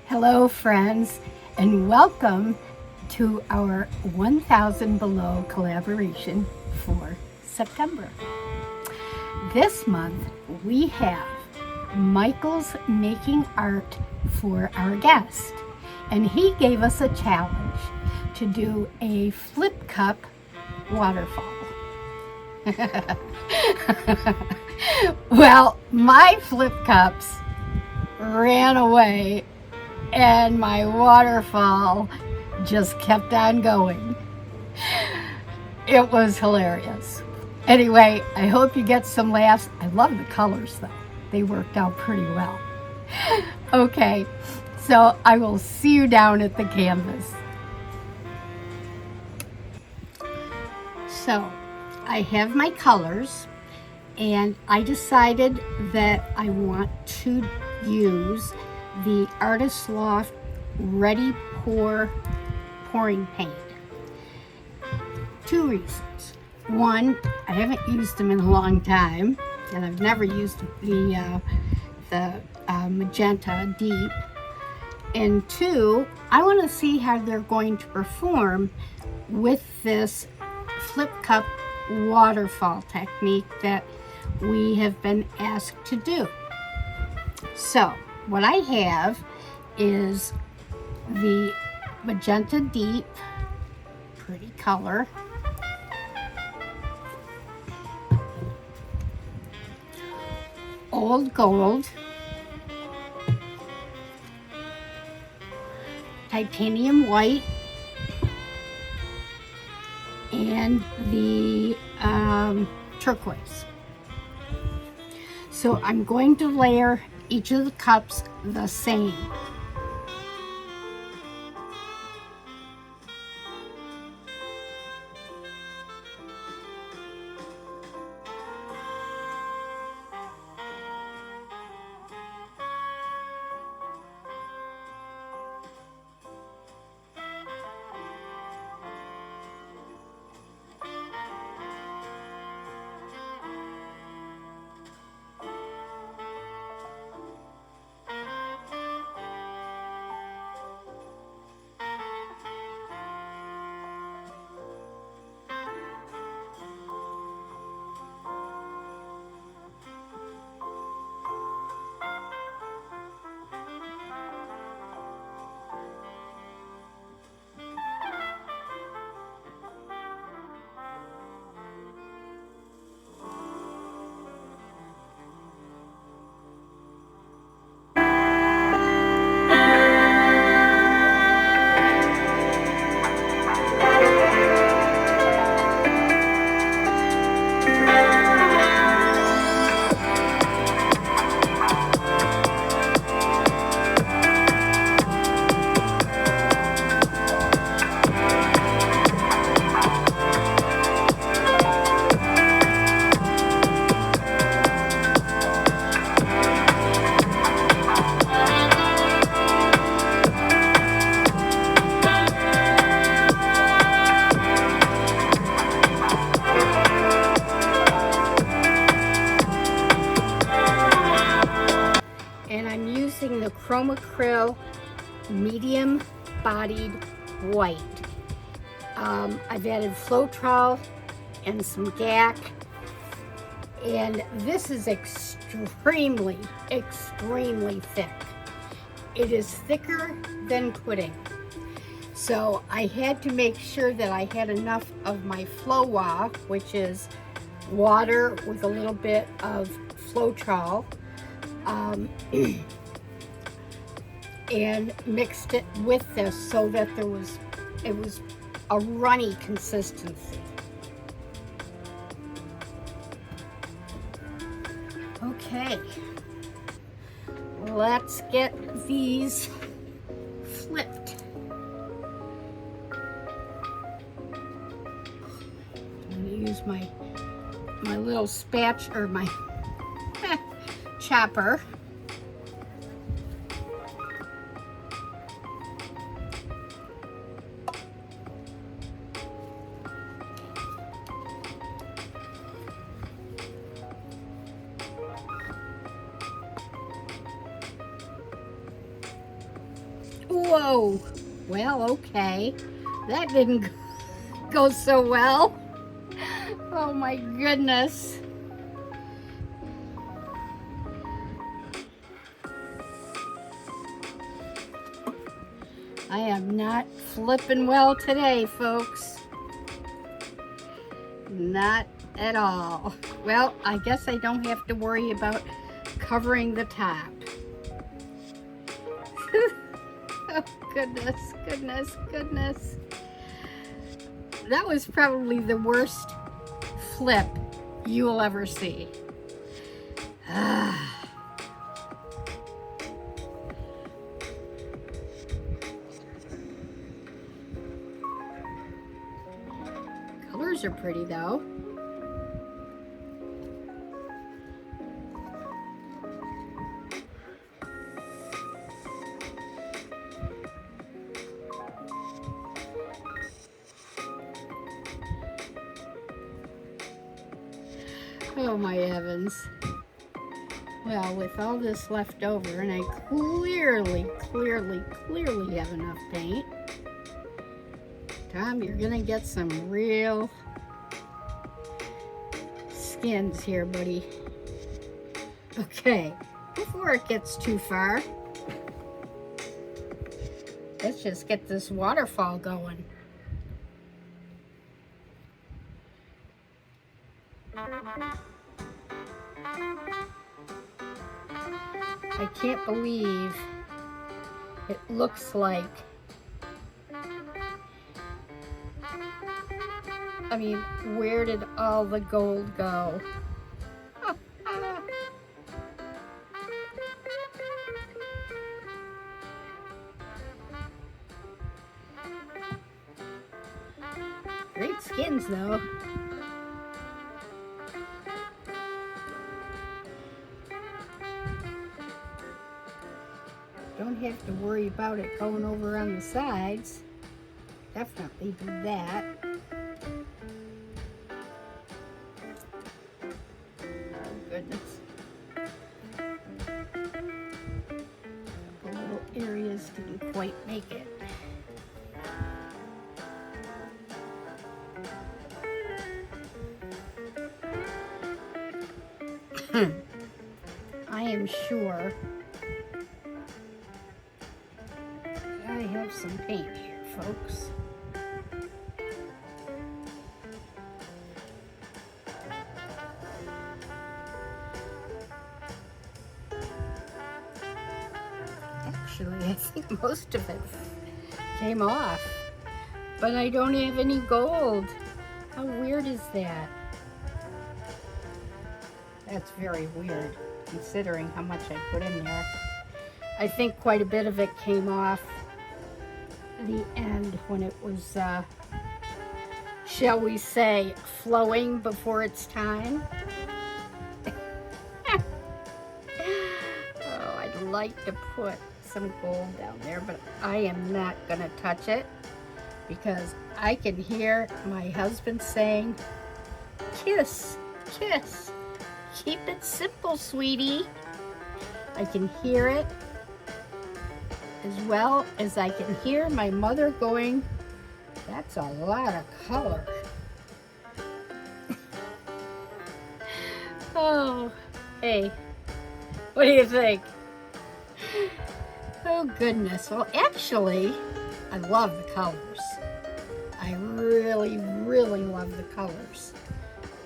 Hello friends, and welcome to our 1000 Below collaboration for September. This month we have Michael's making art for our guest, and he gave us a challenge to do a flip cup waterfall. Well, my flip cups ran away and my waterfall just kept on going. It was hilarious. Anyway, I hope you get some laughs. I love the colors though. They worked out pretty well. Okay, so I will see you down at the canvas. So I have my colors, and I decided that I want to use the Artist Loft Ready Pour pouring paint. Two reasons. One, I haven't used them in a long time, and I've never used the Magenta Deep. And two, I want to see how they're going to perform with this flip cup waterfall technique that we have been asked to do. So what I have is the Magenta Deep, pretty color, Old Gold, Titanium White, and the turquoise. So I'm going to layer each of the cups the same. The Chromacryl medium bodied white. I've added Floetrol and some GAC, and this is extremely thick. It is thicker than pudding. So I had to make sure that I had enough of my Floewa, which is water with a little bit of Floetrol, and mixed it with this so that it was a runny consistency. Okay, let's get these flipped. I'm going to use my little spatch or my chopper. Whoa. Well, okay. That didn't go so well. Oh my goodness. I am not flipping well today, folks. Not at all. Well, I guess I don't have to worry about covering the top. Oh, goodness, goodness, goodness. That was probably the worst flip you will ever see. Colors are pretty though. Oh my heavens. Well, with all this left over, and I clearly have enough paint, Tom, you're gonna get some real skins here, buddy. Okay, before it gets too far, let's just get this waterfall going. I can't believe it looks like, I mean, where did all the gold go? Great skins though. Don't have to worry about it going over on the sides. Definitely do that. Oh goodness. The little areas didn't quite make it. I am sure I have some paint here, folks. Actually, I think most of it came off, but I don't have any gold. How weird is that? That's very weird, considering how much I put in there. I think quite a bit of it came off the end when it was, shall we say, flowing before its time. Oh, I'd like to put some gold down there, but I am not gonna touch it because I can hear my husband saying, "Kiss, kiss. Keep it simple, sweetie." I can hear it, as well as I can hear my mother going, "That's a lot of color." Oh, hey, what do you think? Oh goodness. Well, actually, I love the colors. I really love the colors.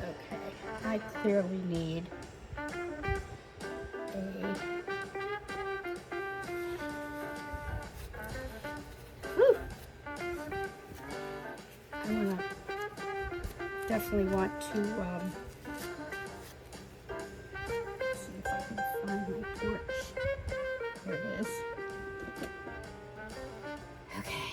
Okay, I clearly need a I'm gonna definitely want to see if I can find my torch. There it is. Okay.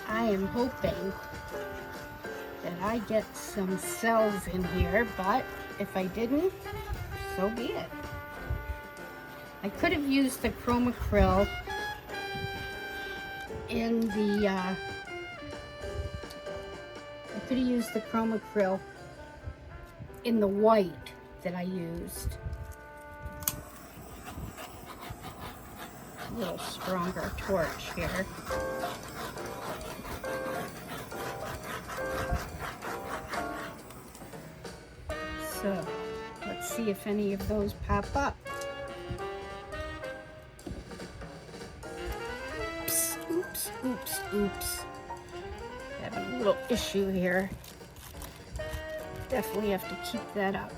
I am hoping that I get some cells in here, but if I didn't, so be it. I could have used the Chromacryl in the, I could have used the Chromacryl in the white that I used. A little stronger torch here. So let's see if any of those pop up. Oops, oops, oops, oops. Having a little issue here. Definitely have to keep that up.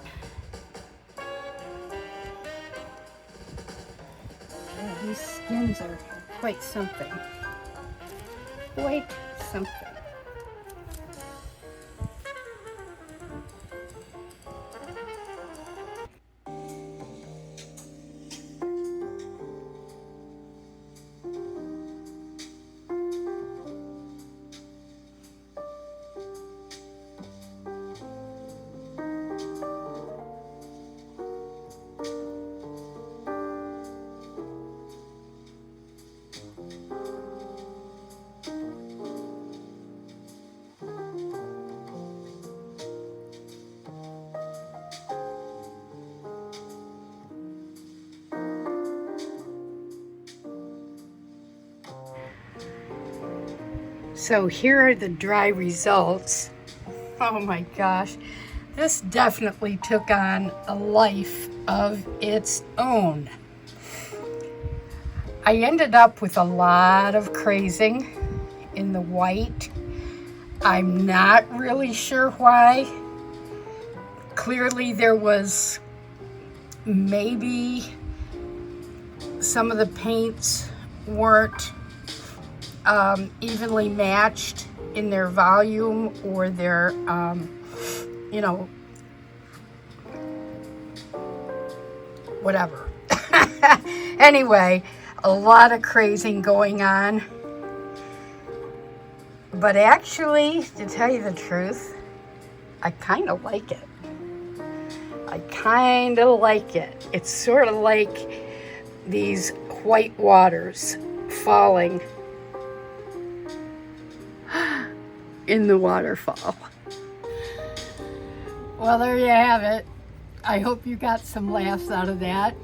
Yeah, these skins are quite something. Quite something. So here are the dry results. Oh my gosh, this definitely took on a life of its own. I ended up with a lot of crazing in the white. I'm not really sure why. Clearly there was maybe some of the paints weren't evenly matched in their volume or their, you know, whatever. Anyway, a lot of crazing going on. But actually, to tell you the truth, I kind of like it. I kind of like it. It's sort of like these white waters falling in the waterfall. Well, there you have it. I hope you got some laughs out of that.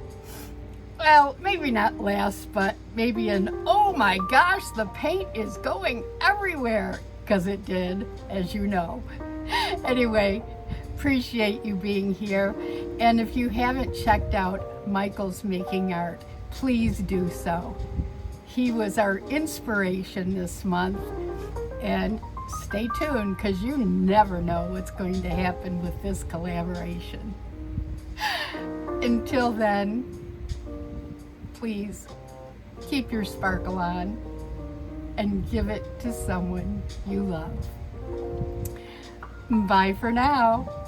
Well, maybe not laughs, but maybe an, oh my gosh, the paint is going everywhere, because it did, as you know. Anyway, appreciate you being here. And if you haven't checked out Michael's Making Art, please do so. He was our inspiration this month. And stay tuned, because you never know what's going to happen with this collaboration. Until then, please keep your sparkle on and give it to someone you love. Bye for now.